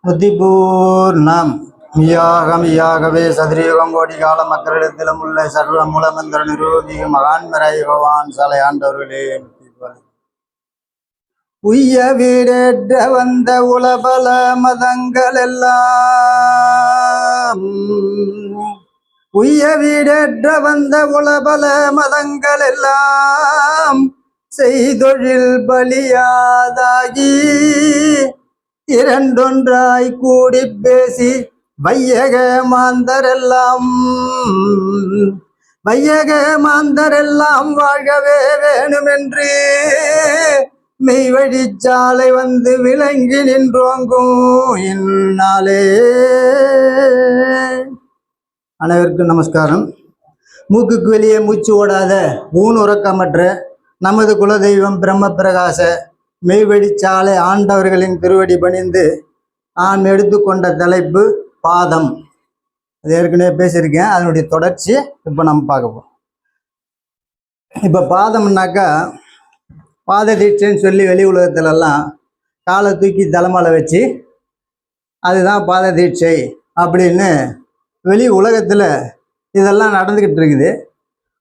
புத்திபூர்ணம் மியாகவே சதுரயுகம் கோடி கால மக்களிடத்திலும் உள்ள சர்வ மூலமந்திர நிரூபிக மகான்மரை பகவான் சாலை ஆண்டவர்களே உய்ய வீடேற்ற வந்த உலபல மதங்கள் எல்லாம் உய்ய வீடேற்ற வந்த உலபல மதங்கள் எல்லாம் செய்தொழில் பலியாதாகி இரண்டொன்றாய் கூடி பேசி வையக மாந்தரெல்லாம் வாழ்கவே வேணுமென்று மெய்வழி சாலை வந்து விளங்கி நின்றோங்கும் இந்நாளே. அனைவருக்கும் நமஸ்காரம். மூக்குக்கு வெளியே மூச்சு ஓடாத ஊன் உறக்கமற்ற நமது குலதெய்வம் பிரம்ம பிரகாச மெய்வழி சாலை ஆண்டவர்களின் திருவடி பணிந்து நான் எடுத்துக்கொண்ட தலைப்பு பாதம். அது ஏற்கனவே பேசியிருக்கேன், அதனுடைய தொடர்ச்சி இப்போ நம்ம பார்க்க போகிறோம். இப்போ பாதம்னாக்கா பாத தீட்சைன்னு சொல்லி வெளி உலகத்துலலாம் காலை தூக்கி தலைமையில் வச்சு அதுதான் பாத தீட்சை அப்படின்னு வெளி உலகத்தில் இதெல்லாம் நடந்துக்கிட்டு இருக்குது.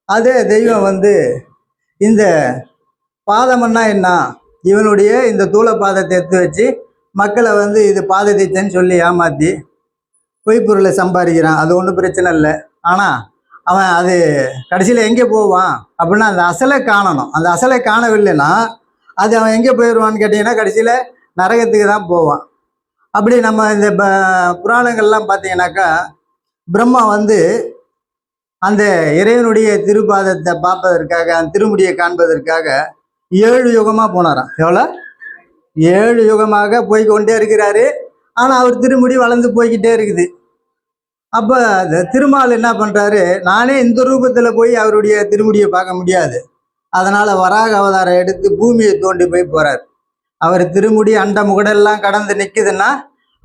அதே தெய்வம் வந்து இந்த பாதம்னா என்ன, இவனுடைய இந்த தூள பாதத்தை எடுத்து வச்சு மக்களை வந்து இது பாத தீட்சைன்னு சொல்லி ஏமாற்றி பொய்ப்பொருளை சம்பாதிக்கிறான். அது ஒன்றும் பிரச்சனை இல்லை. ஆனால் அவன் அது கடைசியில் எங்கே போவான் அப்படின்னா அந்த அசலை காணணும். அந்த அசலை காணவில்லைன்னா அது அவன் எங்கே போயிடுவான்னு கேட்டிங்கன்னா கடைசியில் நரகத்துக்கு தான் போவான். அப்படி நம்ம இந்த புராணங்கள்லாம் பார்த்தீங்கன்னாக்கா பிரம்மா வந்து அந்த இறைவனுடைய திருப்பாதத்தை பார்ப்பதற்காக அந்த திருமுடியை காண்பதற்காக 7 யுகமாக போனாராம். எவ்வளோ? 7 யுகமாக போய் கொண்டே இருக்கிறாரு. ஆனால் அவர் திருமுடி வளர்ந்து போய்கிட்டே இருக்குது. அப்போ திருமால் என்ன பண்ணுறாரு, நானே இந்த ரூபத்தில் போய் அவருடைய திருமுடியை பார்க்க முடியாது, அதனால் வராக அவதாரம் எடுத்து பூமியை தோண்டி போய் போகிறார். அவர் திருமுடி அண்ட முகடெல்லாம் கடந்து நிற்குதுன்னா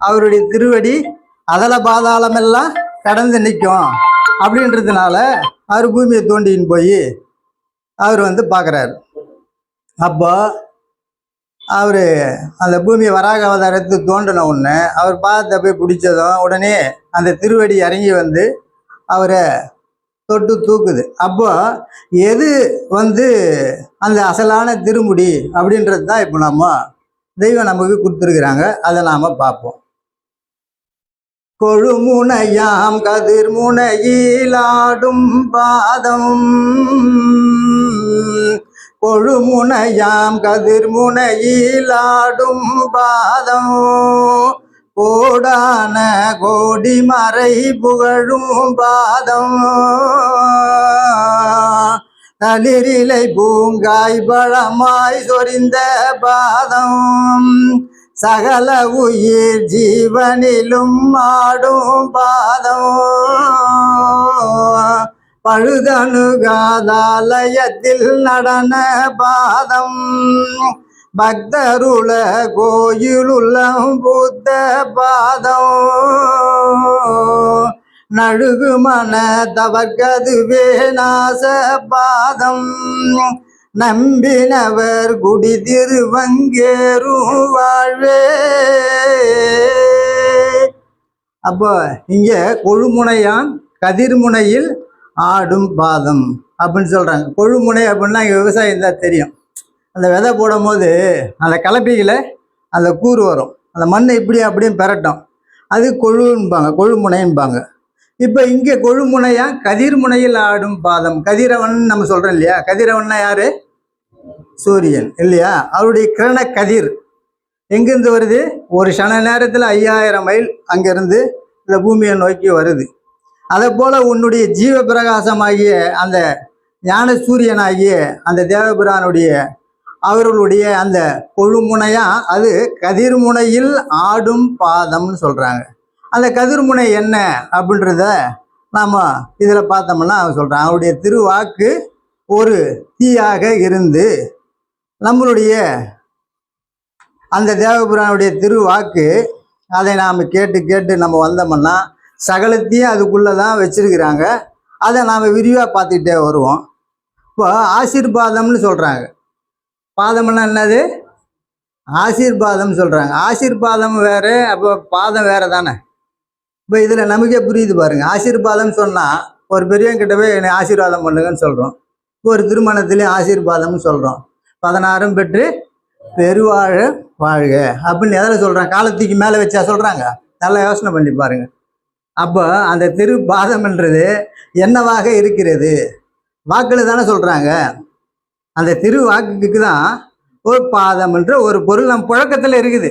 அவருடைய திருவடி அதல பாதாளமெல்லாம் கடந்து நிற்கும் அப்படின்றதுனால அவர் பூமியை தோண்டின்னு போய் அவர் வந்து பார்க்குறாரு. அப்போ அவர் அந்த பூமியை வராக அவதாரத்து தோண்டின உடனே அவர் பாதத்தை போய் பிடிச்சதும் உடனே அந்த திருவடி இறங்கி வந்து அவரை தொட்டு தூக்குது. அப்போ எது வந்து அந்த அசலான திருமுடி அப்படின்றது தான் இப்போ நம்ம தெய்வம் நமக்கு கொடுத்துருக்குறாங்க. அதை நாம் பார்ப்போம். கொழுமுனையாம் கதிர்முனையிலாடும் பாதம், கொழுமுனையாம் கதிர்முனையிலாடும் பாதம், கோடான கோடி மறை புகழும் பாதம், தளிரிலை பூங்காய் பழமாய் சொரிந்த பாதம், சகல உயிர் ஜீவனிலும் ஆடும் பாதம், பழுதணுகாதாலயத்தில் நடன பாதம், பக்தருள கோயிலுள்ளம் புத்த பாதம், நழுகுமன தவர்கதுவே நாச பாதம், நம்பினவர் குடி திருவங்கேறும் வாழ்வே. அப்போ இங்கே கொழுமுனையான் கதிர்முனையில் ஆடும் பாதம் அப்படின்னு சொல்கிறாங்க. கொழுமுனை அப்படின்னா இங்கே விவசாயம் தான் தெரியும். அந்த விதை போடும் போது அந்த கலப்பையில் அந்த கூறு வரும், அந்த மண்ணை இப்படி அப்படியும் பெறட்டும், அது கொழும்பாங்க, கொழுமுனைம்பாங்க. இப்போ இங்கே கொழுமுனையா கதிர்முனையில் ஆடும் பாதம். கதிரவன் நம்ம சொல்கிறோம் இல்லையா, கதிரவன்னா யார்? சூரியன் இல்லையா? அவருடைய கிரண கதிர் எங்கேருந்து வருது? ஒரு சன நேரத்தில் 5000 மைல் அங்கேருந்து இந்த பூமியை நோக்கி வருது. அதை போல் உன்னுடைய ஜீவ பிரகாசமாகிய அந்த ஞான சூரியனாகிய அந்த தேவபிரானுடைய அவர்களுடைய அந்த கொழுமுனையா அது கதிர்முனையில் ஆடும் பாதம்னு சொல்கிறாங்க. அந்த கதிர்முனை என்ன அப்படின்றத நாம் இதில் பார்த்தோம்னா அவங்க சொல்கிறாங்க, அவருடைய திருவாக்கு ஒரு தீயாக இருந்து நம்மளுடைய அந்த தேவபுரானுடைய திருவாக்கு அதை நாம் கேட்டு கேட்டு நம்ம வந்தோம்னா சகலத்தையும் அதுக்குள்ளே தான் வச்சிருக்கிறாங்க. அதை நாம் விரிவாக பார்த்துக்கிட்டே வருவோம். இப்போ ஆசீர்வாதம்னு சொல்கிறாங்க. பாதம்னா என்னது? ஆசீர்வாதம் சொல்றாங்க. ஆசீர்வாதம் வேற, அப்போ பாதம் வேற தானே. இப்போ இதுல நமக்கே புரியுது பாருங்க. ஆசீர்வாதம் சொன்னா ஒரு பெரியவங்க கிட்ட போய் என்னை ஆசீர்வாதம் பண்ணுங்கன்னு சொல்றோம். ஒரு திருமணத்திலையும் ஆசீர்வாதம்னு சொல்றோம். 16 பெற்று பெருவாழ வாழ்க அப்படின்னு எதில் சொல்றாங்க? காலத்துக்கு மேலே வச்சா சொல்றாங்க? நல்லா யோசனை பண்ணி பாருங்க. அப்போ அந்த திருப்பாதம்ன்றது என்னவாக இருக்கிறது? வாக்குல தானே சொல்றாங்க. அந்த திரு வாக்குக்கு தான் ஒரு பாதம் என்ற ஒரு பொருள் நம்ம புழக்கத்தில் இருக்குது.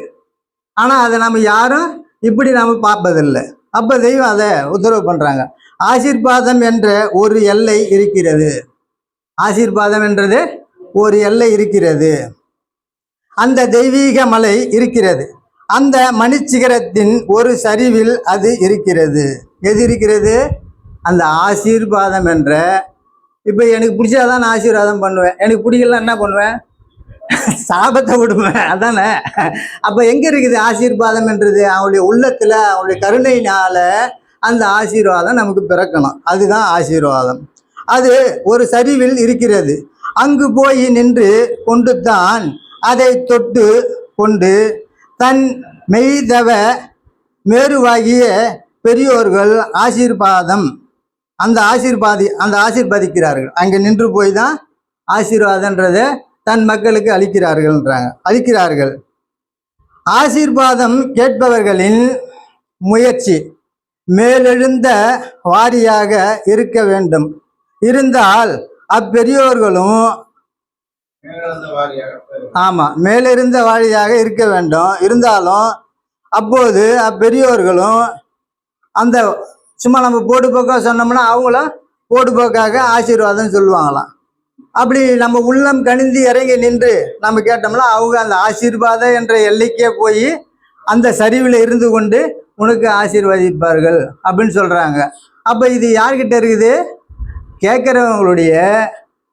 ஆனால் அதை நம்ம யாரும் இப்படி நம்ம பார்ப்பதில்லை. அப்போ தெய்வம் அதை உத்தரவு பண்ணுறாங்க. ஆசீர்வாதம் என்ற ஒரு எல்லை இருக்கிறது. ஆசீர்வாதம் என்றது ஒரு எல்லை இருக்கிறது. அந்த தெய்வீக மலை இருக்கிறது. அந்த மணிச்சிகரத்தின் ஒரு சரிவில் அது இருக்கிறது. எது இருக்கிறது? அந்த ஆசீர்வாதம் என்ற. இப்போ எனக்கு பிடிச்சாதான் நான் ஆசீர்வாதம் பண்ணுவேன். எனக்கு பிடிக்கலாம் என்ன பண்ணுவேன்? சாபத்தை விடுவேன். அதானே. அப்போ எங்கே இருக்குது ஆசீர்வாதம் என்றது? அவனுடைய உள்ளத்தில் அவனுடைய கருணையினால அந்த ஆசீர்வாதம் நமக்கு பிறக்கணும். அதுதான் ஆசீர்வாதம். அது ஒரு சரிவில் இருக்கிறது. அங்கு போய் நின்று கொண்டு தான் அதை தொட்டு கொண்டு தன் மெய்தவ மேருவாகிய பெரியோர்கள் அந்த ஆசீர்வதிக்கிறார்கள். அங்கே நின்று போய் தான் ஆசீர்வாதன்றதை தன் மக்களுக்கு அளிக்கிறார்கள். ஆசீர்வாதம் கேட்பவர்களின் முயற்சி மேலெழுந்த வாரியாக இருக்க வேண்டும். இருந்தால் அப்பெரியோர்களும் மேலிருந்த வாரியாக இருக்க வேண்டும். இருந்தாலும் அப்போது அப்பெரியோர்களும் அந்த சும்மா நம்ம போடுபோக்காக சொன்னோம்னா அவங்களும் போடுபோக்காக ஆசீர்வாதம் சொல்லுவாங்களாம். அப்படி நம்ம உள்ளம் கனிந்து இறங்கி நின்று நம்ம கேட்டோம்னா அவங்க அந்த ஆசீர்வாதம் என்ற எல்லைக்கே போய் அந்த சரிவில் இருந்து கொண்டு உனக்கு ஆசீர்வதிப்பார்கள் அப்படின்னு சொல்றாங்க. அப்போ இது யார்கிட்ட இருக்குது? கேட்குறவங்களுடைய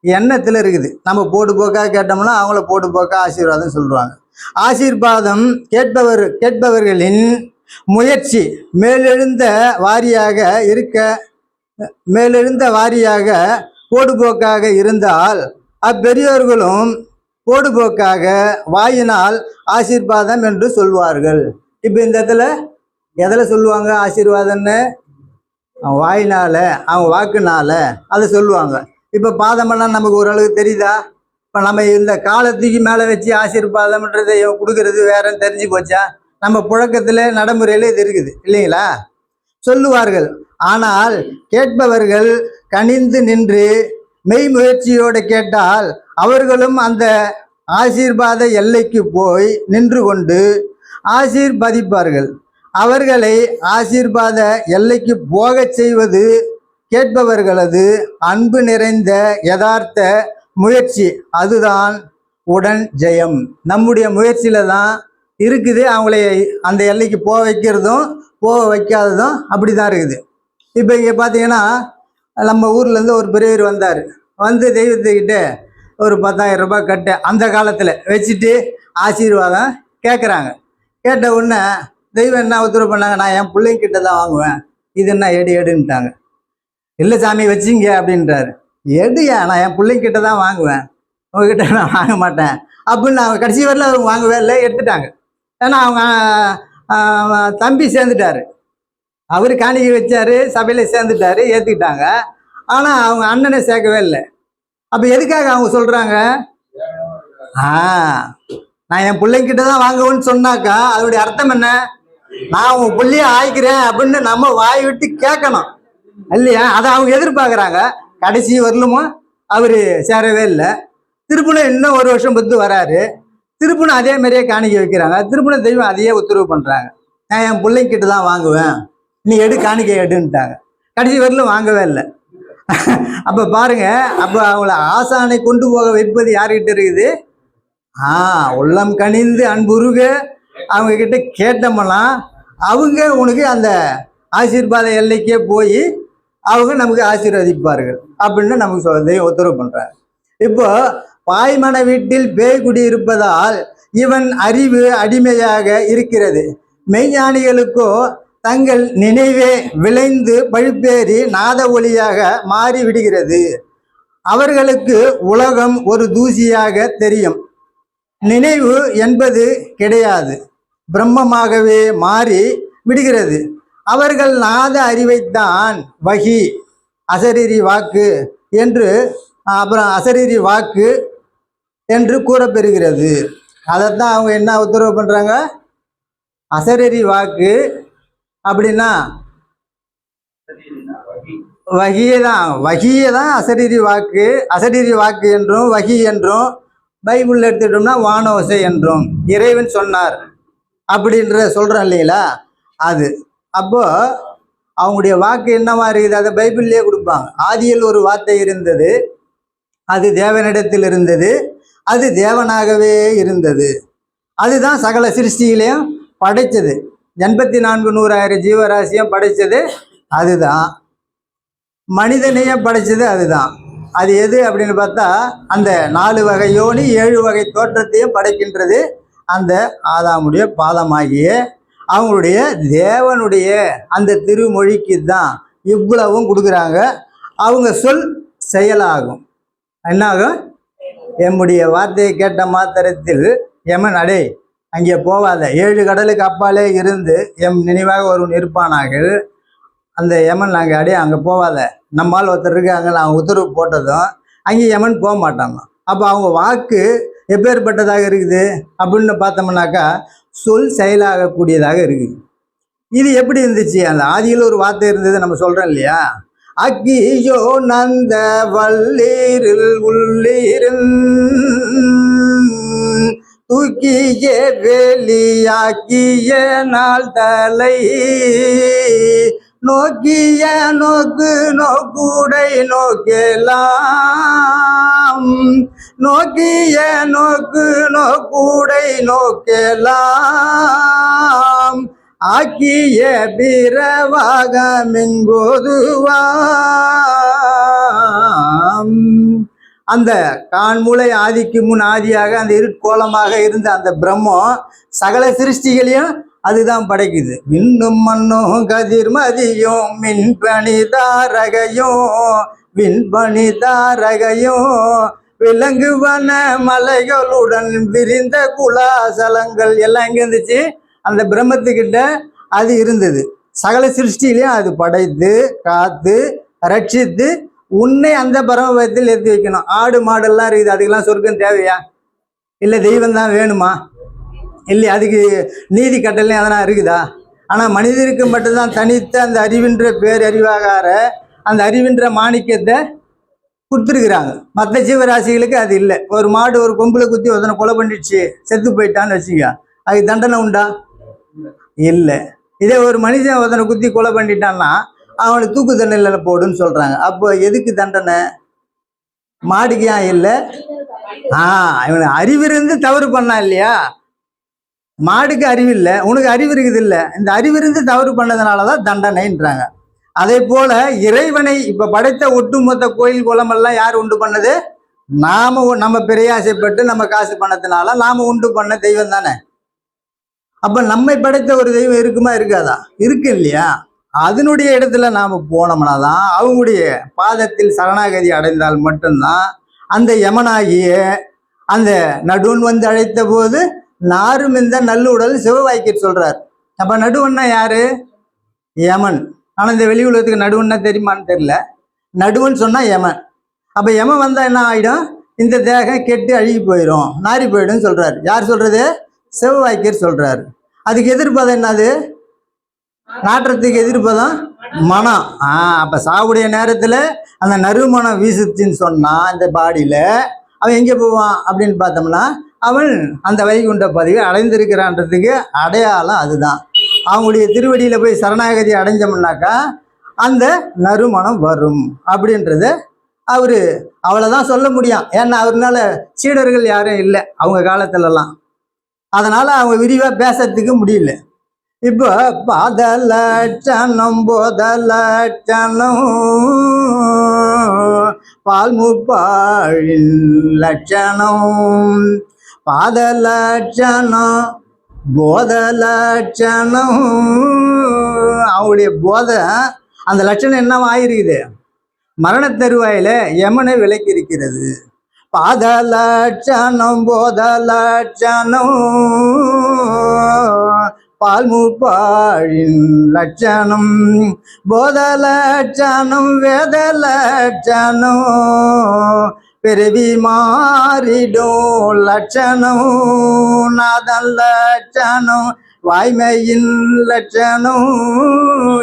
எண்ணத்தில் இருக்குது. நம்ம போடுபோக்காக கேட்டோம்னா அவங்கள போடுபோக்காக ஆசீர்வாதம் சொல்லுவாங்க. ஆசீர்வாதம் கேட்பவர்களின் முயற்சி மேலெழுந்த வாரியாக போடுபோக்காக இருந்தால் அப்பெரியோர்களும் போடுபோக்காக வாயினால் ஆசீர்வாதம் என்று சொல்வார்கள். இப்போ இந்த இடத்துல எதில் சொல்லுவாங்க ஆசீர்வாதம்னு? வாயினால, அவங்க வாக்குனால அதை சொல்லுவாங்க. இப்போ பாதமெல்லாம் நமக்கு ஓரளவுக்கு தெரியுதா? இப்போ நம்ம இந்த காலத்துக்கு மேலே வச்சு ஆசீர்வாதம்ன்றதை கொடுக்கறது வேறன்னு தெரிஞ்சு போச்சா? நம்ம புழக்கத்தில் நடைமுறையில் இது இருக்குது இல்லைங்களா? சொல்லுவார்கள். ஆனால் கேட்பவர்கள் கனிந்து நின்று மெய் முயற்சியோடு கேட்டால் அவர்களும் அந்த ஆசீர்வாத எல்லைக்கு போய் நின்று கொண்டு ஆசீர்வதிப்பார்கள். அவர்களை ஆசீர்வாத எல்லைக்கு போகச் செய்வது கேட்பவர்களது அன்பு நிறைந்த யதார்த்த முயற்சி. அதுதான் உடன் ஜெயம். நம்முடைய முயற்சியில தான் இருக்குது அவங்களை அந்த எல்லைக்கு போக வைக்கிறதும் போக வைக்காததும் அப்படி தான் இருக்குது. இப்போ இங்கே பார்த்தீங்கன்னா நம்ம ஊர்லேருந்து ஒரு பெரியவர் வந்தார். வந்து தெய்வத்துக்கிட்ட ஒரு 10,000 ரூபாய் கட்ட அந்த காலத்தில் வச்சுட்டு ஆசீர்வாதம் கேட்குறாங்க. கேட்ட உடனே தெய்வம் என்ன உத்தரவு பண்ணாங்க? நான் என் பிள்ளைங்கிட்ட தான் வாங்குவேன், இது என்ன எடுன்ட்டாங்க. இல்லை சாமி வச்சிங்க அப்படின்றாரு. எடுயா, நான் என் பிள்ளைங்கிட்ட தான் வாங்குவேன், உங்ககிட்ட நான் வாங்க மாட்டேன் அப்படின்னு அவங்க கடைசி வரல அவங்க வாங்கவே இல்லை, எடுத்துட்டாங்க. ஏன்னா அவங்க தம்பி சேர்ந்துட்டாரு, அவர் காணிக்கை வச்சாரு, சபையில் சேர்ந்துட்டாரு, ஏற்றுக்கிட்டாங்க. ஆனால் அவங்க அண்ணனை சேர்க்கவே இல்லை. அப்போ எதுக்காக அவங்க சொல்கிறாங்க? நான் என் பிள்ளைங்கிட்ட தான் வாங்குவேன்னு சொன்னாக்கா அதோடைய அர்த்தம் என்ன? நான் உன் பிள்ளைய ஆய்க்கிறேன் அப்படின்னு நம்ம வாய் விட்டு கேட்கணும் இல்லையா? அதை அவங்க எதிர்பார்க்குறாங்க. கடைசி வரலுமோ அவர் சேரவே இல்லை. திருப்பணும் இன்னும் 1 வருஷம் பத்து வராரு. திருப்பணும் அதே மாதிரியே காணிக்கை வைக்கிறாங்க. திருப்பணும் தெய்வம் அதையே உத்தரவு பண்ணுறாங்க. நான் என் பிள்ளைங்கிட்ட தான் வாங்குவேன், நீ காணிக்கை எடுன்ட்டாங்க. கடைசி வரலும் வாங்கவே இல்லை. அப்போ பாருங்க, அப்போ அவங்கள ஆசானை கொண்டு போக வைப்பது யார்கிட்ட இருக்குது? உள்ளம் கனிந்து அன்புருக அவங்க கிட்ட கேட்டோம்னா அவங்க உனக்கு அந்த ஆசீர்வாத எல்லைக்கே போய் அவங்க நமக்கு ஆசீர்வதிப்பார்கள் அப்படின்னு நமக்கு உத்தரவு பண்றாங்க. இப்போ பாய்மன வீட்டில் பேய் குடி இருப்பதால் இவன் அறிவு அடிமையாக இருக்கிறது. மெய்ஞானிகளுக்கோ தங்கள் நினைவே விளைந்து பழுப்பேறி நாத ஒளியாக மாறி விடுகிறது. அவர்களுக்கு உலகம் ஒரு தூசியாக தெரியும். நினைவு என்பது கிடையாது, பிரம்மமாகவே மாறி விடுகிறது. அவர்கள் நாத அறிவைத்தான் வகி, அசரீரி வாக்கு என்று, அப்புறம் அசரீரி வாக்கு என்று கூறப்பெறுகிறது. அதைத்தான் அவங்க என்ன உத்தரவு பண்ணுறாங்க? அசரீரி வாக்கு அப்படின்னா வகியை தான் அசரீரி வாக்கு என்றும் வகி என்றும், பைபிள் எடுத்துட்டோம்னா வானோசை என்றும் இறைவன் சொன்னார் அப்படின்ற சொல்கிறோம் இல்லைங்களா? அது அப்போ அவங்களுடைய வாக்கு என்னவா இருக்குது? அதை பைபிள்லேயே கொடுப்பாங்க. ஆதியில் ஒரு வார்த்தை இருந்தது, அது தேவனிடத்தில் இருந்தது, அது தேவனாகவே இருந்தது. அதுதான் சகல சிருஷ்டிகளையும் படைச்சது. 84,100,000 ஜீவராசியும் படைச்சது அதுதான். மனிதனையும் படைச்சது அதுதான். அது எது அப்படின்னு பார்த்தா, அந்த 4 வகை யோனி 7 வகை தோற்றத்தையும் படைக்கின்றது அந்த ஆதாமுடைய பாதமாகிய அவங்களுடைய தேவனுடைய அந்த திருமொழிக்கு தான் இவ்வளவும் கொடுக்குறாங்க. அவங்க சொல் செயலாகும். என்னாகும்? எம்முடைய வார்த்தையை கேட்ட மாத்திரத்தில் எமன் அடே அங்கே போவாத, 7 கடலுக்கு அப்பாலே இருந்து எம் நினைவாக ஒருவன் இருப்பானாக. அந்த யமன் நாங்கள் அடே அங்கே போவாத, நம்மால் ஒருத்தர் இருக்காங்க நான் உத்தரவு போட்டதும் அங்கே யமன் போக மாட்டாங்க. அப்போ அவங்க வாக்கு எப்பேற்பட்டதாக இருக்குது அப்படின்னு பார்த்தோம்னாக்கா சொல் செயலாகக்கூடியதாக இருக்குது. இது எப்படி இருந்துச்சு? அந்த ஆதியில் ஒரு வார்த்தை இருந்தது நம்ம சொல்கிறோம் இல்லையா? அக்கியோ நந்த வல்லீரில் உள்ளீரில் தூக்கிய வேலியாக்கிய நாள் தலை நோக்கிய நோக்கு நோக்குடை நோக்கெலாம் நோக்கிய நோக்கு நோக்குடை நோக்கெலாம் ஆக்கிய பிறவாகமெங்கோதுவாம். அந்த கான்முளை ஆதிக்கு முன் ஆதியாக அந்த இருட்கோலமாக இருந்த அந்த பிரம்மம் சகல சிருஷ்டிகளையும் அதுதான் படைக்குது. விண்ணும் மண்ணும் கதிர் மதியும் விண்பணிதாரகையும் விலங்குவன மலைகளுடன் விரிந்த குலாசலங்கள் எல்லாம் எங்க இருந்துச்சு? அந்த பிரம்மத்துக்கிட்ட அது இருந்தது. சகல சிருஷ்டிலையும் அது படைத்து காத்து ரட்சித்து உன்னை அந்த பரமபதத்தில் ஏற்றி வைக்கணும். ஆடு மாடெல்லாம் இருக்குது, அதுக்கெல்லாம் சொர்க்கம் தேவையா? இல்லை தெய்வம் தான் வேணுமா? இல்லை அதுக்கு நீதி கட்டளை அதெல்லாம் இருக்குதா? ஆனால் மனிதருக்கு மட்டும்தான் தனித்த அந்த அறிவின்ற பேரறிவாகார அந்த அறிவின்ற மாணிக்கத்தை கொடுத்துருக்குறாங்க. மற்ற ஜீவராசிகளுக்கு அது இல்லை. ஒரு மாடு ஒரு கொம்புல குத்தி ஒருத்தனை கொலை பண்ணிடுச்சு, செத்து போயிட்டான்னு வச்சுக்க, அதுக்கு தண்டனை உண்டா? இல்லை. இதே ஒரு மனுஷன் ஒருத்தனை குத்தி கொலை பண்ணிட்டான்னா அவனுக்கு தூக்கு தண்டனையில் போடுன்னு சொல்கிறாங்க. அப்போ எதுக்கு தண்டனை? மாடுக்கு ஏன் இல்லை? இவனுக்கு அறிவு இருந்து தவறு பண்ணா இல்லையா? மாடுக்கு அறிவு இல்லை, உனக்கு அறிவு இருக்குது இல்லை. இந்த அறிவு இருந்து தவறு பண்ணதுனால தான் தண்டனைன்றாங்க. அதே போல இறைவனை இப்போ படைத்த ஒட்டுமொத்த கோயில் குளமெல்லாம் யார் உண்டு பண்ணது? நம்ம பிரயாசைப்பட்டு நம்ம காசு பண்ணதுனால நாம உண்டு பண்ண தெய்வம் தானே. அப்ப நம்மை படைத்த ஒரு தெய்வம் இருக்குமா இருக்காதா? இருக்கு இல்லையா? அதனுடைய இடத்துல நாம போனோம்னா தான் அவங்களுடைய பாதத்தில் சரணாகதி அடைந்தால் மட்டும்தான் அந்த யமனாகிய அந்த நடுவன் வந்து அழைத்த போது நாரும் இந்த நல்லுடல் சிவவாய்க்கர் சொல்றார். அப்ப நடுவன்னா யாரு? யமன். ஆனா இந்த வெளி உலகத்துக்கு நடுவன்னா தெரியுமான்னு தெரியல. நடுவன் சொன்னா யமன். அப்ப யமன் வந்தா என்ன ஆயிடும்? இந்த தேகம் கெட்டு அழுகி போயிடும், நாரி போயிடும் சொல்றாரு. யார் சொல்றது? சிவவாய்க்கர் சொல்றாரு. அதுக்கு எதிர்ப்பதம் என்னது? நாற்றத்துக்கு எதிர்ப்பதம் மனம். அப்ப சாவுடைய நேரத்துல அந்த நறுமணம் வீசுச்சுன்னு சொன்னா இந்த பாடியில அவன் எங்கே போவான் அப்படின்னு பார்த்தோம்னா அவன் அந்த வைகுண்ட பதவியை அடைந்திருக்கிறான்றதுக்கு அடையாளம் அதுதான். அவங்களுடைய திருவடியில போய் சரணாகதி அடைஞ்சோம்னாக்கா அந்த நறுமணம் வரும் அப்படின்றத அவரு அவ்வளவுதான் சொல்ல முடியும். ஏன்னா அவர்னால சீடர்கள் யாரும் இல்லை அவங்க காலத்துலலாம். அதனால அவங்க விரிவா பேசுறதுக்கு முடியல. இப்போ பாதலட்சணம் போதலட்சணம் பால்முப்பாழின் லட்சணம் பாதலட்சணம் போதலட்சணம். அவங்களுடைய போதை அந்த லட்சணம் என்னவா ஆயிருக்குது? மரண தருவாயில யமனை விலக்கி இருக்கிறது. பாத லட்சணம் போத லட்சணம் பால்முப்பாழின் லட்சணம் போத லட்சணம் வேத லட்சணம் பிறவி மாறிடும் லட்சணம் நாதன் லட்சணம் வாய்மையின் லட்சணம்.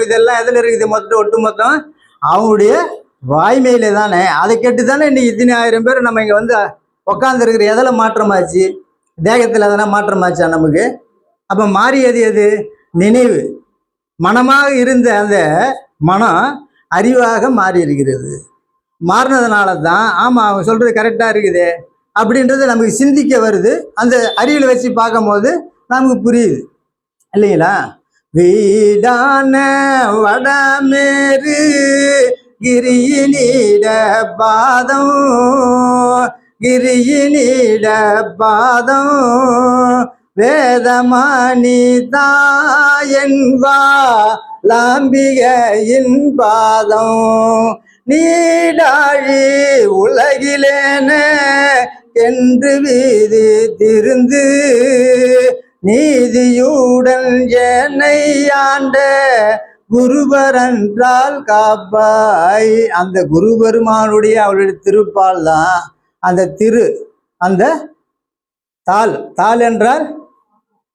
இதெல்லாம் எதில் இருக்குது? மொத்தம் ஒட்டு மொத்தம் அவனுடைய வாய்மையில தானே. அதை கேட்டு தானே இன்னைக்கு இத்தனை ஆயிரம் பேர் நம்ம இங்கே வந்து உக்காந்துருக்கிற. எதில் மாற்றமாச்சு? தேகத்தில் எதனா மாற்றமாச்சா நமக்கு? அப்போ மாறியது எது? நினைவு. மனமாக இருந்த அந்த மனம் அறிவாக மாறி இருக்கிறது. மாறினதுனால தான் ஆமாம் அவங்க சொல்கிறது கரெக்டாக இருக்குது அப்படின்றது நமக்கு சிந்திக்க வருது. அந்த அறிவில் வச்சு பார்க்கும்போது நமக்கு புரியுது இல்லைங்களா? வீடான வடமேறு கிரியினிட பாதம் கிரியினிட பாதம் வேதமணி தாயன்வா லாம்பிகையின் பாதம் நீடாழி உலகிலேன என்று வீதி திருந்து நீதியுடன் என்னை ஆண்ட குருபரன்றால் காப்பாய். அந்த குருபெருமானுடைய அவருடைய திருப்பால் தான் அந்த அந்த தாள். தாள் என்றால்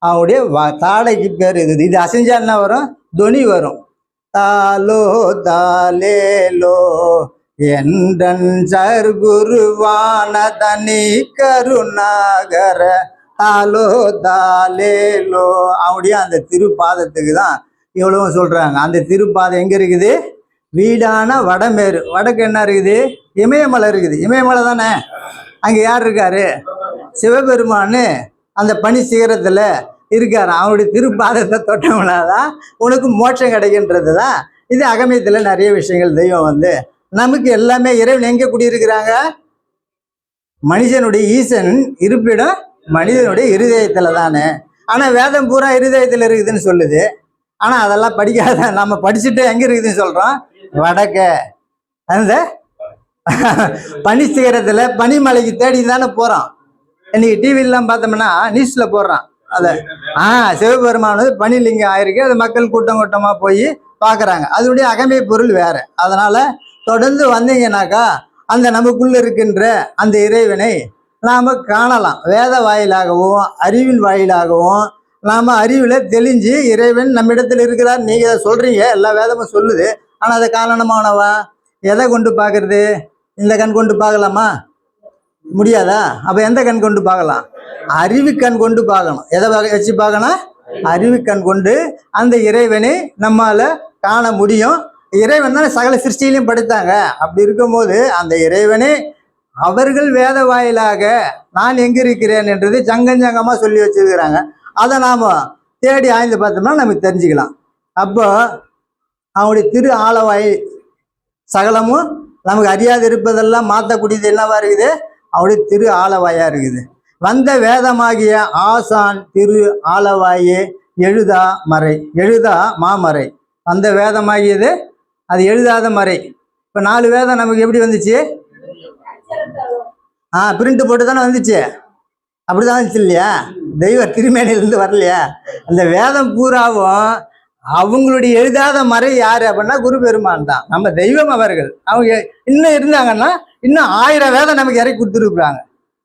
அவனுடைய தாடைக்கு பேர் இது. இது அசைஞ்சா என்ன வரும்? துணி வரும். தாலோ தாலேலோ என்றன் சர்குருவான தனி கருணாகர தாலோ தாலேலோ. அவனுடைய அந்த திருப்பாதத்துக்கு தான் இவ்வளவும் சொல்றாங்க. அந்த திருப்பாதம் எங்க இருக்குது? வீடான வடமேறு. வடக்கு என்ன இருக்குது? இமயமலை இருக்குது. இமயமலை தானே. அங்க யார் இருக்காரு? சிவபெருமானு அந்த பனி சிகரத்துல இருக்காரு. அவனுடைய திருப்பாதத்தை தொட்டவனாதான் உனக்கு மோட்சம் கிடைக்கின்றது தான். இது அகமயத்துல நிறைய விஷயங்கள். தெய்வம் வந்து நமக்கு எல்லாமே இறைவன் எங்க குடியிருக்கிறாங்க? மனுஷனுடைய ஈசன் இருப்பிடம் மனிதனுடைய இருதயத்துல தானே. ஆனா வேதம் பூரா இருதயத்துல இருக்குதுன்னு சொல்லுது. ஆனா அதெல்லாம் படிக்காத நம்ம படிச்சுட்டு எங்க இருக்குதுன்னு சொல்றோம்? வடக்க அந்த பனி சிகரத்துல பனிமலைக்கு தேடி தானே போறோம். இன்னைக்கு டிவிலாம் பார்த்தோம்னா நியூஸ்ல போடுறான் அதை. சிவபெருமானது பனிலிங்கம் ஆயிருக்கு. அது மக்கள் கூட்டம் கூட்டமா போய் பார்க்குறாங்க. அதனுடைய அகமை பொருள் வேற. அதனால தொடர்ந்து வந்தீங்கன்னாக்கா அந்த நமக்குள்ள இருக்கின்ற அந்த இறைவனை நாம காணலாம். வேத வாயிலாகவும் அறிவின் வாயிலாகவும் நாம அறிவுல தெளிஞ்சு இறைவன் நம்மிடத்தில் இருக்கிறார். நீங்க அதை சொல்றீங்க, எல்லா வேதமும் சொல்லுது. ஆனா அதை காரணமானவா எதை கொண்டு பார்க்கறது? இந்த கண் கொண்டு பார்க்கலாமா? முடியாதா? அப்ப எந்த கண் கொண்டு பார்க்கலாம்? அறிவு கண் கொண்டு பார்க்கணும். எதை வச்சு பார்க்கணும்? அறிவு கண் கொண்டு அந்த இறைவனை நம்மால காண முடியும். இறைவன் தான் சகல சிருஷ்டியிலையும் படைத்தாங்க. அப்படி இருக்கும்போது அந்த இறைவனை அவர்கள் வேத வாயிலாக நான் எங்க இருக்கிறேன் என்றது ஜங்கமா சொல்லி வச்சிருக்கிறாங்க. அதை நாம தேடி ஆய்ந்து பார்த்தோம்னா நமக்கு தெரிஞ்சுக்கலாம். அப்போ அவனுடைய திரு ஆலவாய் சகலமும் நமக்கு அறியாது இருப்பதெல்லாம் மாற்றக்கூடியது என்னவா இருக்குது? அவருடைய திரு ஆலவாயா இருக்குது. வந்த வேதமாகிய ஆசான் திரு ஆலவாயே எழுதா மறை. எழுதா மாமறை. அந்த வேதமாகியது அது எழுதாத மறை. இப்போ 4 வேதம் நமக்கு எப்படி வந்துச்சு? பிரிண்ட் போட்டு தானே வந்துச்சு. அப்படிதான் வந்துச்சு இல்லையா? தெய்வ திருமேனிலிருந்து வரலையா? அந்த வேதம் பூராவும் அவங்களுடைய எழுதாத மறை யாரு அப்படின்னா குரு பெருமான் தான். நம்ம தெய்வம் அவர்கள். அவங்க இன்னும் இருந்தாங்கன்னா இன்னும் 1000 வேதம் நமக்கு இறக்கி கொடுத்துருக்குறாங்க.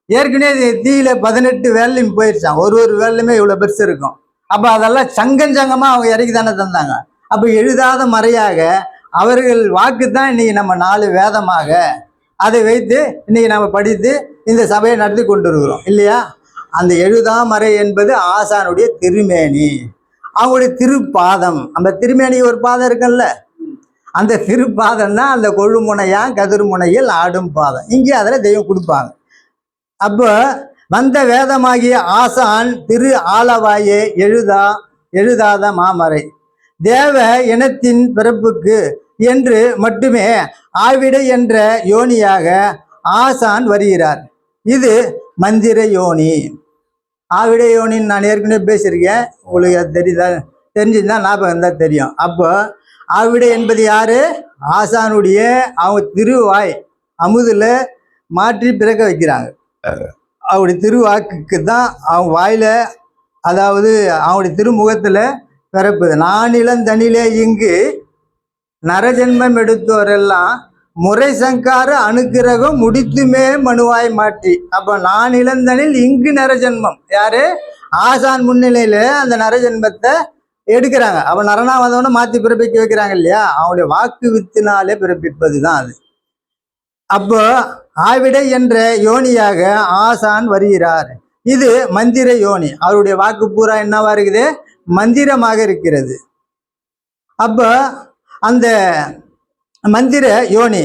ஏற்கனவே தீயில 18 வேலையும் போயிடுச்சான். ஒரு வேலையுமே இவ்வளவு பெருசு இருக்கும். அப்ப அதெல்லாம் சங்கமா அவங்க இறக்கி தானே தந்தாங்க. அப்ப எழுதாத மறையாக அவர்கள் வாக்கு தான் இன்னைக்கு நம்ம 4 வேதமாக அதை வைத்து இன்னைக்கு நம்ம படித்து இந்த சபையை நடத்தி கொண்டு இருக்கிறோம் இல்லையா? அந்த எழுதாமறை என்பது ஆசானுடைய திருமேனி, அவங்களுடைய திருப்பாதம். அந்த திருமேனி ஒரு பாதம் இருக்குல்ல, அந்த திருப்பாதம் தான் அந்த கொழுமுனையா கதிர்முனையில் ஆடும் பாதம். இங்கே அதில் தெய்வம் கொடுப்பாங்க. அப்போ வந்த வேதமாகிய ஆசான் திரு ஆலவாயே எழுதாத மாமறை தேவ இனத்தின் பிறப்புக்கு என்று மட்டுமே ஆவிடை என்ற யோனியாக ஆசான் வருகிறார். இது மந்திர யோனி. ஆவிடை யோனின்னு நான் ஏற்கனவே பேசியிருக்கேன். உங்களுக்கு அது தெரிஞ்சுதான் ஞாபகம் தான் தெரியும். அப்போ ஆவிடை என்பது யாரு? ஆசானுடைய அவங்க திருவாய் அமுதுல மாற்றி பிறக்க வைக்கிறாங்க. அவருடைய திருவாக்குக்கு தான் அவன் வாயில, அதாவது அவனுடைய திருமுகத்துல பிறப்புது. நானிலந்தனிலே இங்கு நரஜென்மம் எடுத்தோரெல்லாம் முறை சங்கார அனுக்கிரகம் முடித்துமே மனுவாய் மாற்றி. அப்போ நான் இளந்தனில் இங்கு நரஜென்மம் யாரு? ஆசான் முன்னிலையில அந்த நரஜென்மத்தை எடுக்கிறாங்க. அவன் நரனா வந்தவன மாற்றி பிறப்பிக்க வைக்கிறாங்க இல்லையா? அவனுடைய வாக்கு வித்தினாலே பிறப்பிப்பது தான் அது. அப்போ ஆவிடை என்ற யோனியாக ஆசான் வருகிறார். இது மந்திர யோனி. அவருடைய வாக்கு பூரா என்னவா இருக்குது? மந்திரமாக இருக்கிறது. அப்போ அந்த மந்திர யோனி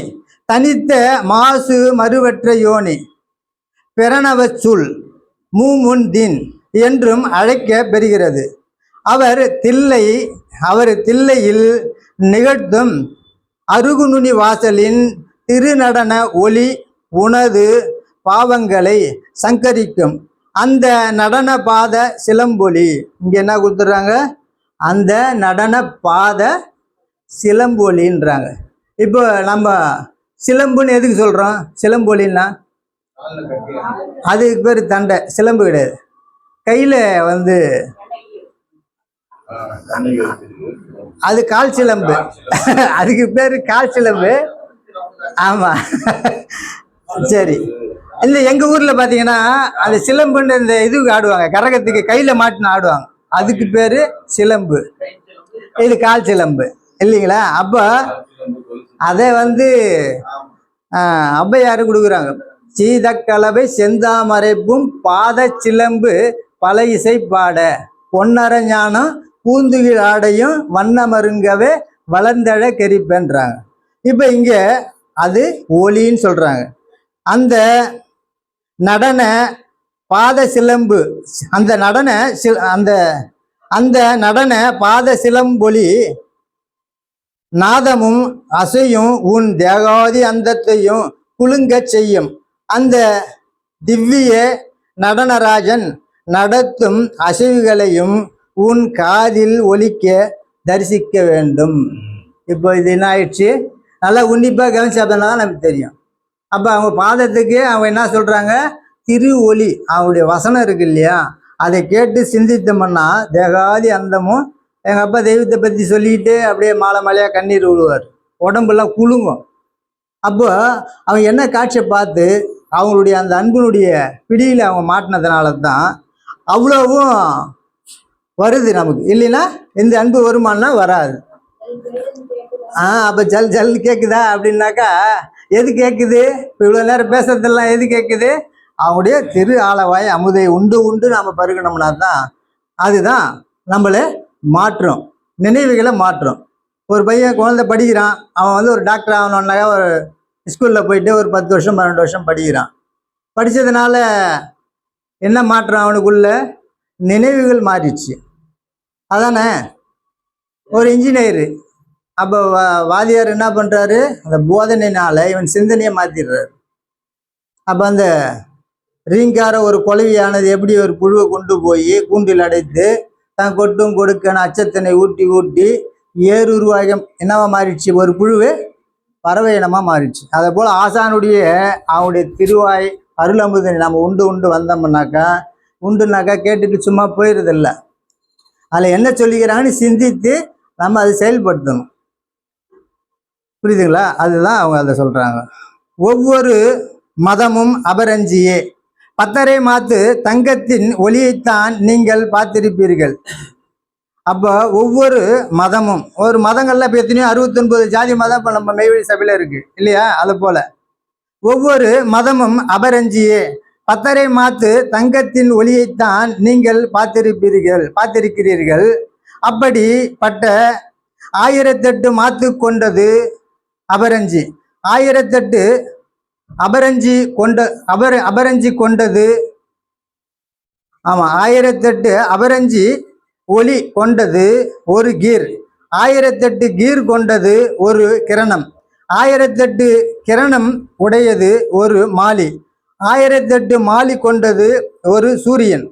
தனித்த மாசு மறுவற்ற யோனி பிரணவச்சுள் மூமுன்தீன் என்றும் அழைக்க பெறுகிறது. அவர் தில்லையில் நிகழ்த்தும் அருகுநுனி வாசலின் திருநடன ஒளி உனது பாவங்களை சங்கரிக்கும் அந்த நடன பாத சிலம்பொலி. இங்க என்ன கொடுத்துட்றாங்க? அந்த நடன பாத சிலம்பொலின்றாங்க. இப்போ நம்ம சிலம்புன்னு எதுக்கு சொல்றோம்? சிலம்பொலின்னா அதுக்கு பேர் தண்டை, சிலம்பு கிடையாது. கையில வந்து அது கால் சிலம்பு. அதுக்கு பேரு கால் சிலம்பு. ஆமா, சரி. இந்த எங்க ஊர்ல பாத்தீங்கன்னா அந்த சிலம்புன்னு இந்த இதுக்கு ஆடுவாங்க, கரகத்துக்கு கையில மாட்டின ஆடுவாங்க. அதுக்கு பேரு சிலம்பு. இது கால் சிலம்பு இல்லைங்களா? அப்ப அதை வந்து ஔவையாரு கொடுக்குறாங்க. சீதக்கலவை செந்தாமரைப்பும் பாத சிலம்பு பல இசை பாட பொன்னர ஞானம் பூந்துகில் ஆடையும் வண்ணமருங்கவே வளர்ந்தழ கெரிப்பேன்றாங்க. இப்ப இங்க அது ஒலின்னு சொல்றாங்க. அந்த நடன பாத சிலம்பு, அந்த நடன பாத சிலம்பொலி நாதமும் அசையும் உன் தேகாதி அந்தத்தையும் குலுங்க செய்யும். அந்த திவ்ய நடனராஜன் நடத்தும் அசைவுகளையும் உன் காதில் ஒலிக்க தரிசிக்க வேண்டும். இப்போ இது என்ன ஆயிடுச்சு? நல்லா உன்னிப்பாக கவனிச்சாதான் நமக்கு தெரியும். அப்போ அவங்க பாதத்துக்கு அவங்க என்ன சொல்றாங்க? திரு ஒலி. அவங்களுடைய வசனம் இருக்கு இல்லையா? அதை கேட்டு சிந்தித்தோம்னா தேகாதி அந்தமும். எங்கள் அப்பா தெய்வத்தை பற்றி சொல்லிக்கிட்டு அப்படியே மாலை மாலையாக கண்ணீர் விழுவார், உடம்பெல்லாம் குலுங்கும். அப்போ அவங்க என்ன காட்சியை பார்த்து அவங்களுடைய அந்த அன்பினுடைய பிடியில் அவங்க மாட்டினதுனால தான் அவ்வளவும் வருது நமக்கு. இல்லைன்னா இந்த அன்பு வருமானா வராது. அப்போ ஜல் ஜல்னு கேட்குதா அப்படின்னாக்கா எது கேட்குது? இப்போ இவ்வளோ நேரம் பேசுறதெல்லாம் எது கேட்குது? அவங்களுடைய திரு ஆலவாய் அமுதை உண்டு உண்டு நாம் பருகணும்னா தான் அதுதான் நம்மளை மாற்றும், நினைவுகளை மாற்றும். ஒரு பையன் குழந்தை படிக்கிறான், அவன் வந்து ஒரு டாக்டர் ஆகணுன்னாக்கா ஒரு ஸ்கூலில் போயிட்டு ஒரு 10 வருஷம் 12 வருஷம் படிக்கிறான். படித்ததுனால என்ன மாற்றம்? அவனுக்குள்ள நினைவுகள் மாறிடுச்சு. அதானே? ஒரு இன்ஜினியரு அப்போ வாதியார் என்ன பண்ணுறாரு? அந்த போதனைனால இவன் சிந்தனையை மாற்றிடுறாரு. அப்போ அந்த ரீங்கார ஒரு குலவியானது எப்படி ஒரு புழுவை கொண்டு போய் கூண்டில் அடைத்து தான் கொட்டும் கொடுக்கன அச்சத்தினை ஊட்டி ஊட்டி ஏறுருவாகம் என்னவா மாறிடுச்சு? ஒரு புழுவு பறவை இனமாக மாறிடுச்சு. அதை போல் ஆசானுடைய அவனுடைய திருவாய் அருள் அமுதனை நம்ம உண்டு உண்டு உண்டுனாக்கா கேட்டுட்டு சும்மா போயிடுறதில்ல. அதில் என்ன சொல்லிக்கிறாங்கன்னு சிந்தித்து நம்ம அதை செயல்படுத்தணும். புரியுதுங்களா? அதுதான் அவங்க அதை சொல்றாங்க. ஒவ்வொரு மதமும் அபரஞ்சியே பத்தரை மாத்து தங்கத்தின் ஒளியைத்தான் நீங்கள் பார்த்திருப்பீர்கள். அப்போ ஒவ்வொரு மதமும், ஒரு மதங்கள்ல இப்போ எத்தனையோ 69 ஜாதி மதம் இப்போ நம்ம மெய்வழி சபையில இருக்கு இல்லையா? அது போல ஒவ்வொரு மதமும் அபரஞ்சியே பத்தரை மாத்து தங்கத்தின் ஒளியைத்தான் நீங்கள் பார்த்திருக்கிறீர்கள். அப்படிப்பட்ட 1008 மாத்து கொண்டது அபரஞ்சி. 1008 அபரஞ்சி கொண்டது. ஆமா, 1008 அபரஞ்சி ஒளி கொண்டது ஒரு கீர். 1008 கீர் கொண்டது ஒரு கிரணம். 1008 கிரணம் உடையது ஒரு மாலி. 1008 மாலி கொண்டது ஒரு சூரியன்.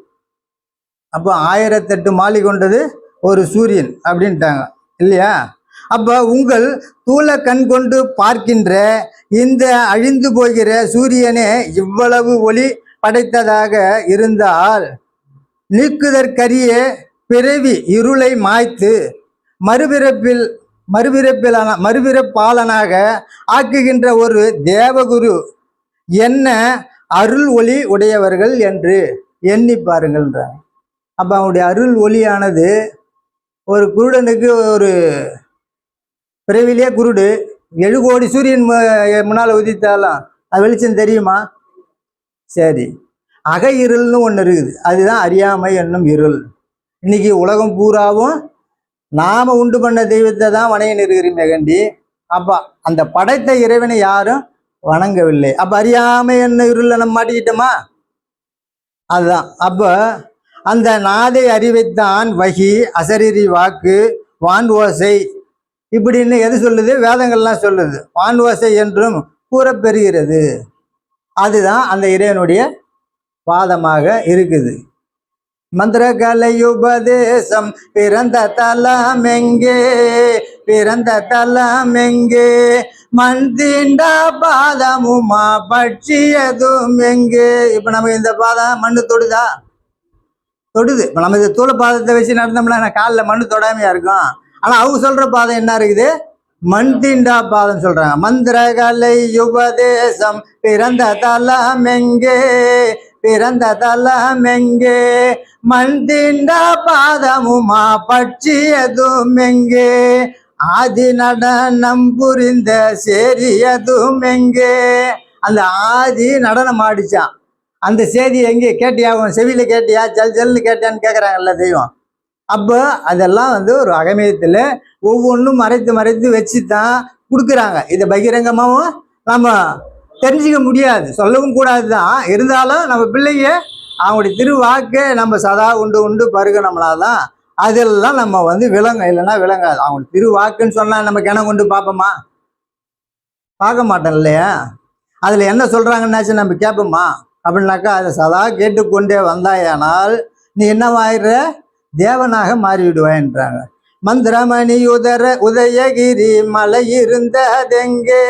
அப்போ 1008 மாலி கொண்டது ஒரு சூரியன் அப்படின்ட்டாங்க இல்லையா? அப்ப உங்கள் தூல கண் கொண்டு பார்க்கின்ற இந்த அழிந்து போகிற சூரியனே இவ்வளவு ஒளி படைத்ததாக இருந்தால் நீக்குதற்கரிய பிறவி இருளை மாய்த்து மறுபிறப்பாளனாக ஆக்குகின்ற ஒரு தேவகுரு என்ன அருள் ஒளி உடையவர்கள் என்று எண்ணி பாருங்கள்ன்றாங்க. அப்ப அவனுடைய அருள் ஒளியானது ஒரு குருடனுக்கு ஒரு பிறவிலேயே குருடு 7 கோடி சூரியன் முன்னால் உதித்தாலும் அது வெளிச்சம் தெரியுமா? சரி, அக இருள்னு ஒன்று இருக்குது, அதுதான் அறியாமை என்னும் இருள். இன்னைக்கு உலகம் பூராவும் நாம உண்டு பண்ண தெய்வத்தை தான் வணங்கி இருக்கிறீங்க கண்டி. அப்ப அந்த படைத்த இறைவனை யாரும் வணங்கவில்லை. அப்ப அறியாமை என்ன இருள நம்ம மாட்டிக்கிட்டோமா? அதுதான். அப்ப அந்த நாதை அறிவைத்தான் வகி அசரீரி வாக்கு வான் ஓசை இப்படின்னு எது சொல்லுது? வேதங்கள்லாம் சொல்லுது. வான் ஓசை என்றும் கூறப்பெறுகிறது. அதுதான் அந்த இறைவனுடைய பாதமாக இருக்குது. மந்திர கலையுபதேசம் பிறந்த தலம் எங்கே, பிறந்த தலம் எங்கே, மண் தீண்ட பாதமுமா பட்சியதும் எங்கே. இப்ப நமக்கு இந்த பாதம் மண்ணு தொடுதா? தொடுது. இப்ப நம்ம இந்த தூள பாதத்தை வச்சு நடந்தோம்னா காலில் மண்ணு தொடாமையா இருக்கும். ஆனா அவங்க சொல்ற பாதம் என்ன இருக்குது? மண் தீண்டா பாதம் சொல்றாங்க. மந்திர கலை உபதேசம் பிறந்த தலம் எங்கே, பிறந்த தலம் எங்கே, மண் தீண்ட பாதமுமா பட்சியதும் எங்கே, ஆதி நடனம் புரிந்த சேரியதும் எங்கே. அந்த ஆதி நடனம் ஆடிச்சான், அந்த செய்தி எங்கே கேட்டியா? செவியில கேட்டியா? ஜல் ஜல்னு கேட்டியான்னு கேட்குறாங்கல்ல தெய்வம். அப்போ அதெல்லாம் ஒரு அகமயத்தில் ஒவ்வொன்றும் மறைத்து மறைத்து வச்சு தான் கொடுக்குறாங்க. இதை பகிரங்கமாகவும் நம்ம தெரிஞ்சிக்க முடியாது, சொல்லவும் கூடாது தான். இருந்தாலும் நம்ம பிள்ளைங்க அவங்களுடைய திருவாக்கை நம்ம சதா உண்டு உண்டு பருகணும்னாதான் அதெல்லாம் நம்ம விளங்கும், இல்லைன்னா விளங்காது. அவங்க திருவாக்குன்னு சொன்னால் நம்ம கிணம் கொண்டு பார்ப்போமா? பார்க்க மாட்டோம் இல்லையா? அதில் என்ன சொல்கிறாங்கன்னாச்சு நம்ம கேட்போமா? அப்படின்னாக்கா அதை சதா கேட்டுக்கொண்டே வந்தாயானால் நீ என்னவாயிடுற? தேவனாக மாறிவிடுவான்றாங்க. மந்திரமணி உதயகிரி மலை இருந்ததெங்கே,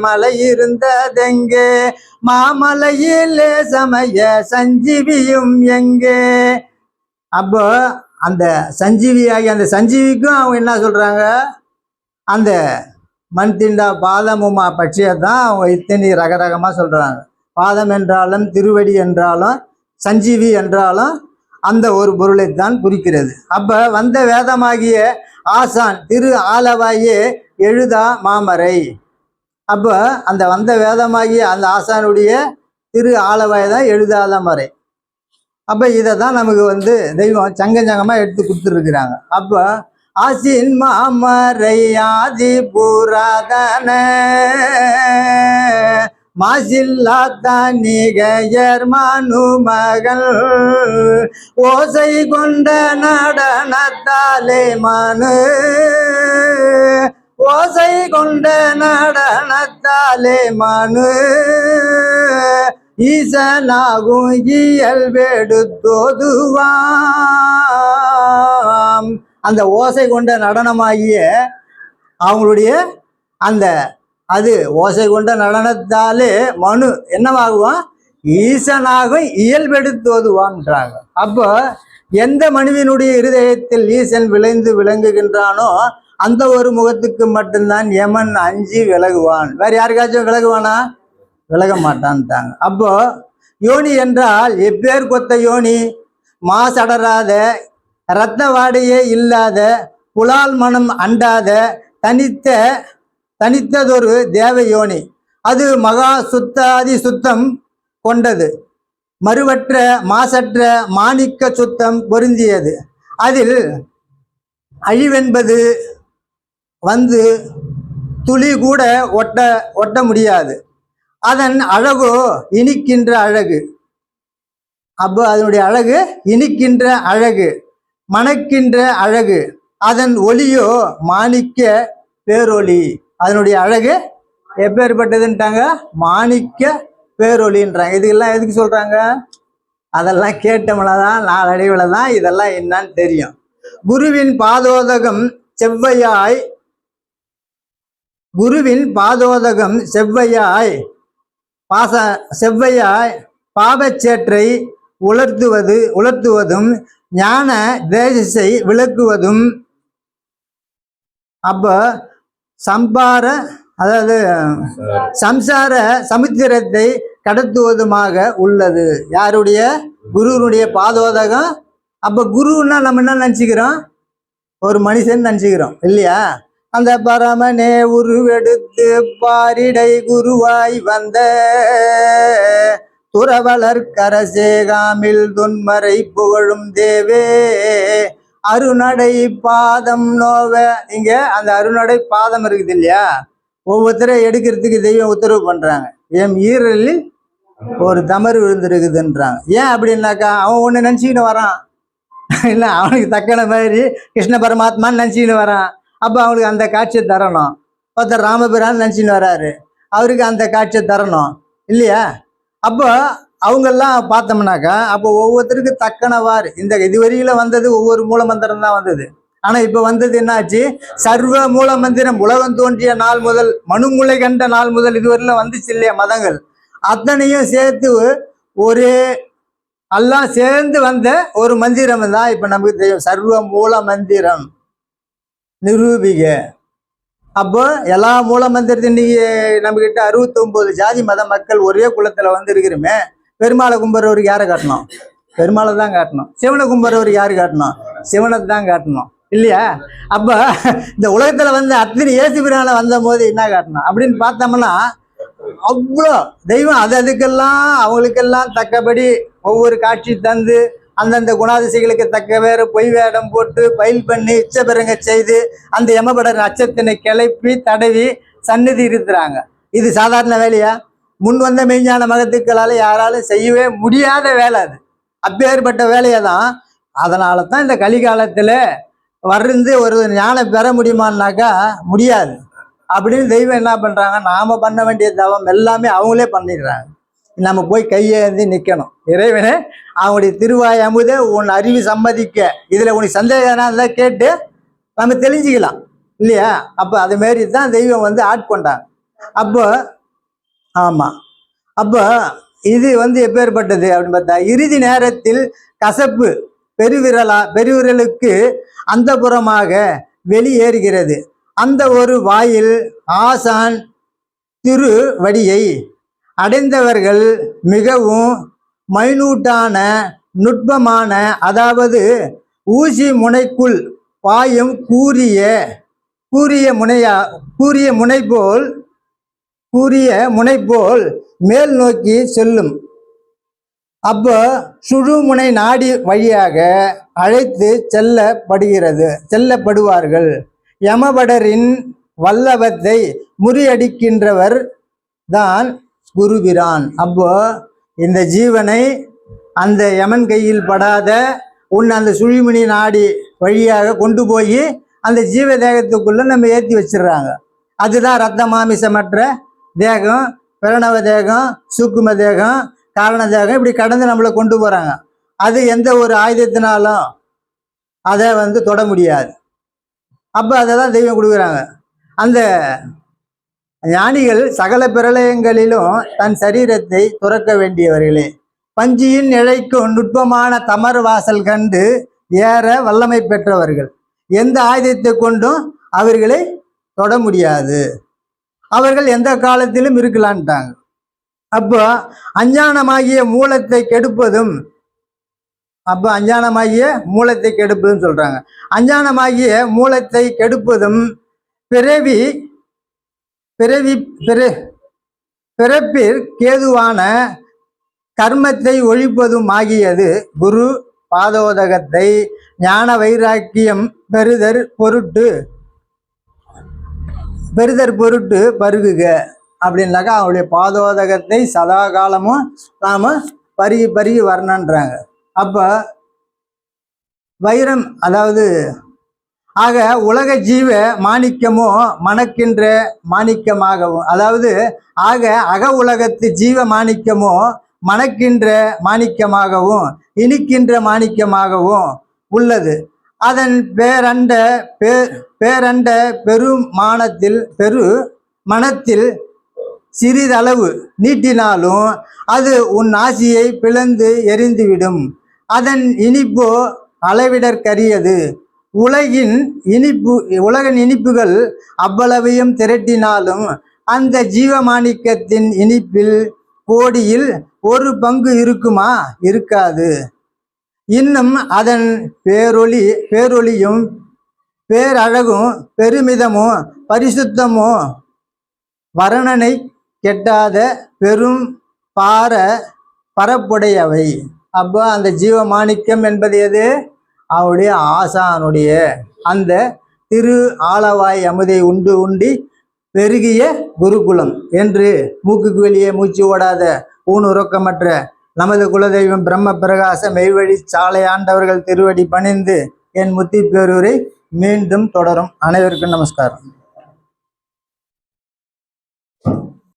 மலை இருந்ததெங்கே, மாமலையிலே சமய சஞ்சீவியும் எங்கே. அப்போ அந்த சஞ்சீவியாகி அந்த சஞ்சீவிக்கும் அவங்க என்ன சொல்றாங்க? அந்த மண் திண்டா பாதமுமா பட்சியத்தான் அவங்க இத்தனை ரகரகமா சொல்றாங்க. பாதம் என்றாலும் திருவடி என்றாலும் சஞ்சீவி என்றாலும் அந்த ஒரு பொருளைத்தான் குறிக்கிறது. அப்ப வந்த வேதமாகிய ஆசான் திரு ஆலவாயே எழுதா மாமரை. அப்ப அந்த வந்த வேதமாகிய அந்த ஆசானுடைய திரு ஆலவாயை தான் எழுதாத மறை. அப்ப இதை தான் நமக்கு தெய்வம் சங்கமா எடுத்து கொடுத்துருக்குறாங்க. அப்ப ஆசின் மாமரை ஆதி புராதன மாசில்லா தனிகையர் மனுமகள் ஓசை கொண்ட நடனத்தாலே மனு, ஓசை கொண்ட நடனத்தாலே மனு ஈசனாகும் இயல்பெடுத்தோதுவாம். அந்த ஓசை கொண்ட நடனமாகிய அவங்களுடைய அந்த அது ஓசை கொண்ட நடனத்தாலே மனு என்னவாகுவான்? ஈசனாகும் இயல்பெடுத்தோதுவான்றாங்க. அப்போ எந்த மனுவினுடைய இருதயத்தில் ஈசன் விளைந்து விளங்குகின்றானோ அந்த ஒரு முகத்துக்கு மட்டும்தான் யமன் அஞ்சி விலகுவான். வேற யாருக்காச்சும் விலகுவானா? விலக மாட்டான்ட்டாங்க. அப்போ யோனி என்றால் எப்பேர் கொத்த யோனி, மாசடராத இரத்த வாடையே இல்லாத புலால் மனம் அண்டாத தனித்ததொரு தேவ யோனி. அது மகா சுத்தாதி சுத்தம் கொண்டது, மறுவற்ற மாசற்ற மாணிக்க சுத்தம் பொருந்தியது. அதில் அழிவென்பது துளி கூட ஒட்ட முடியாது. அதன் அழகோ இனிக்கின்ற அழகு. அப்போ அதனுடைய அழகு இனிக்கின்ற அழகு, மணக்கின்ற அழகு. அதன் ஒளியோ மாணிக்க பேரொளி. அதனுடைய அழகு எப்பேற்பட்டதுன்ட்டாங்க? மாணிக்க பேரொளின்றாங்க. இதுக்கெல்லாம் எதுக்கு சொல்றாங்க? அதெல்லாம் கேட்டோம்னா தான் நாளடைவில் தான் இதெல்லாம் என்னன்னு தெரியும். குருவின் பாதோதகம் செவ்வையாய் குருவின் பாதோதகம் செவ்வையாய் பாவச்சேற்றை உலர்த்துவதும் ஞான தேஜஸை விளக்குவதும் அப்ப சம்சார சமுத்திரத்தை கடத்துவதுமாக உள்ளது. யாருடைய? குருனுடைய பாதோதகம். அப்ப குருன்னா நம்ம என்ன நினைச்சுக்கிறோம்? ஒரு மனுஷன் நினைச்சுக்கிறோம் இல்லையா? அந்த பரமனே உருவெடுத்து பாரிடை குருவாய் வந்த துறவலர் கரசேகாமில் தொன்மறை புகழும் தேவே அருணடை பாதம் நோவ. இங்க அந்த அருணடை பாதம் இருக்குது இல்லையா? ஒவ்வொருத்தரை எடுக்கிறதுக்கு தெய்வம் உத்தரவு பண்றாங்க. என் ஈரலில் ஒரு தமறு விழுந்திருக்குதுன்றாங்க. ஏன் அப்படின்னாக்கா அவன் ஒண்ணு நினைச்சுக்கிட்டு வரான் இல்லை, அவனுக்கு தக்கன மாதிரி கிருஷ்ண பரமாத்மான்னு நினைச்சுக்கிட்டு வரான். அப்போ அவனுக்கு அந்த காட்சியை தரணும். ஒருத்தர் ராமபிரான்னு நினச்சின்னு வராரு, அவருக்கு அந்த காட்சியை தரணும் இல்லையா? அப்போ அவங்கெல்லாம் பார்த்தோம்னாக்கா அப்போ ஒவ்வொருத்தருக்கு தக்கனவாறு இந்த இதுவரையில வந்தது ஒவ்வொரு மூல மந்திரம் தான் வந்தது. ஆனா இப்ப வந்தது என்னாச்சு? சர்வ மூல மந்திரம். உலகம் தோன்றிய நாள் முதல், மனுமுலை கண்ட நாள் முதல் இதுவரையில வந்துச்சு இல்லையா? மதங்கள் அத்தனையும் சேர்த்து ஒரே எல்லாம் சேர்ந்து வந்த ஒரு மந்திரம் தான் இப்ப நமக்கு தெரியும், சர்வ மூல மந்திரம் நிரூபிக. அப்போ எல்லா மூல மந்திரத்தை இன்னைக்கு நம்ம கிட்ட 69 ஜாதி மத மக்கள் ஒரே குலத்துல வந்து இருக்கிறோமே. பெருமாளை கும்புறவருக்கு யாரை காட்டணும்? பெருமாளை தான் காட்டணும். சிவனை கும்புறவருக்கு யாரு காட்டணும்? சிவனை தான் காட்டணும் இல்லையா? அப்ப இந்த உலகத்துல வந்து அத்தனை ஏசு பிரான வந்த போது என்ன காட்டணும் அப்படின்னு பார்த்தோம்னா அவ்வளோ தெய்வம் அதுக்கெல்லாம் அவங்களுக்கெல்லாம் தக்கபடி ஒவ்வொரு காட்சி தந்து அந்தந்த குணாதிசைகளுக்கு தக்க வேறு பொய் வேடம் போட்டு பயில் பண்ணி இச்சபெருங்க செய்து அந்த யமபடர் அச்சத்தினை கிளப்பி தடவி சந்நிதி இருக்கிறாங்க. இது சாதாரண வேலையா? முன் வந்த மெய்ஞான மகத்துக்களால யாராலும் செய்யவே முடியாத வேலை அது. அப்பேற்பட்ட வேலையை தான். அதனால தான் இந்த கலிகாலத்துல வருந்து ஒரு ஞானம் பெற முடியுமான்னாக்கா முடியாது. அப்படின்னு தெய்வம் என்ன பண்றாங்க? நாம பண்ண வேண்டிய தவம் எல்லாமே அவங்களே பண்ணிடுறாங்க. நம்ம போய் கையேந்தி நிற்கணும். இறைவனே அவனுடைய திருவாய் அமுத உன் அறிவு சம்மதிக்க, இதுல உனக்கு சந்தேகம் கேட்டு நம்ம தெளிஞ்சிக்கலாம் இல்லையா? அப்போ அது மாரி தான் தெய்வம் வந்து ஆட்கொண்டாங்க. அப்போ ஆமா, அப்போ இது வந்து எப்பேற்பட்டது அப்படின்னு பார்த்தா, இறுதி நேரத்தில் கசப்பு பெருவிரலுக்கு அந்த புறமாக வெளியேறுகிறது. அந்த ஒரு வாயில் ஆசான் திருவடியை அடைந்தவர்கள் மிகவும் மைனூட்டான நுட்பமான, அதாவது ஊசி முனைக்குள் பாயும் கூரிய முனை போல் மேல் நோக்கி செல்லும். அப்போ சுழுமுனை நாடி வழியாக அழைத்து செல்லப்படுவார்கள். யமபடரின் வல்லவத்தை முறியடிக்கின்றவர் தான் குருபிரான். அப்போ இந்த ஜீவனை அந்த யமன் கையில் படாத அந்த சுழிமுனி நாடி வழியாக கொண்டு போய் அந்த ஜீவ தேகத்துக்குள்ள நம்ம ஏற்றி வச்சிடுறாங்க. அதுதான் ரத்த மாமிசமற்ற தேகம், பிரணவ தேகம், சூக்கும தேகம், காரண தேகம், இப்படி கடந்து நம்மளை கொண்டு போறாங்க. அது எந்த ஒரு ஆயுதத்தினாலும் அதை வந்து தொட முடியாது. அப்போ அதை தான் தெய்வம் கொடுக்குறாங்க. அந்த ஞானிகள் சகல பிரளயங்களிலும் தன் சரீரத்தை துறக்க வேண்டியவர்களே. பஞ்சியின் இழைக்கும் நுட்பமான தமர் வாசல் கண்டு ஏற வல்லமை பெற்றவர்கள். எந்த ஆயுதத்தை கொண்டும் அவர்களை தொட முடியாது. அவர்கள் எந்த காலத்திலும் இருக்கலான்ட்டாங்க. அப்போ அஞ்ஞானமாகிய மூலத்தை கெடுப்பதும் சொல்றாங்க. அஞ்ஞானமாகிய மூலத்தை கெடுப்பதும் பிறப்பிற்கேதுவான கர்மத்தை ஒழிப்பதும் ஆகியது. குரு பாதோதகத்தை ஞான வைராக்கியம் பெறுதற் பொருட்டு பருகுக அப்படின்னாக்கா அவருடைய பாதோதகத்தை சதா காலமும் நாம பருகி வரணுன்றாங்க. அப்ப வைரம், அதாவது ஆக உலக ஜீவ மாணிக்கமோ மணக்கின்ற மாணிக்கமாகவும், அதாவது ஆக அக உலகத்து ஜீவ மாணிக்கமோ மணக்கின்ற மாணிக்கமாகவும் இனிக்கின்ற மாணிக்கமாகவும் உள்ளது. அதன் பேரண்ட பெருமானத்தில் மனத்தில் சிறிதளவு நீட்டினாலும் அது உன் நாசியை பிளந்து எரிந்துவிடும். அதன் இனிப்போ அளவிடற்கரியது. உலகின் இனிப்புகள் அவ்வளவையும் திரட்டினாலும் அந்த ஜீவமாணிக்கத்தின் இனிப்பில் கோடியில் ஒரு பங்கு இருக்குமா? இருக்காது. இன்னும் அதன் பேரொளியும் பேரழகும் பெருமிதமும் பரிசுத்தமும் வர்ணனை கெட்டாத பெரும் பரப்புடையவை. அப்போ அந்த ஜீவமாணிக்கம் என்பது எது? அவருடைய ஆசானுடைய அந்த திரு ஆலவாய் அமுதை உண்டு உண்டி பெருகிய குருகுலம் என்று மூக்குக்கு வெளியே மூச்சு ஓடாத ஊன் உறக்கமற்ற நமது குலதெய்வம் பிரம்ம பிரகாச மெய்வழி சாலை ஆண்டவர்கள் திருவடி பணிந்து என் முத்தி பேரூரை மீண்டும் தொடரும். அனைவருக்கும் நமஸ்காரம்.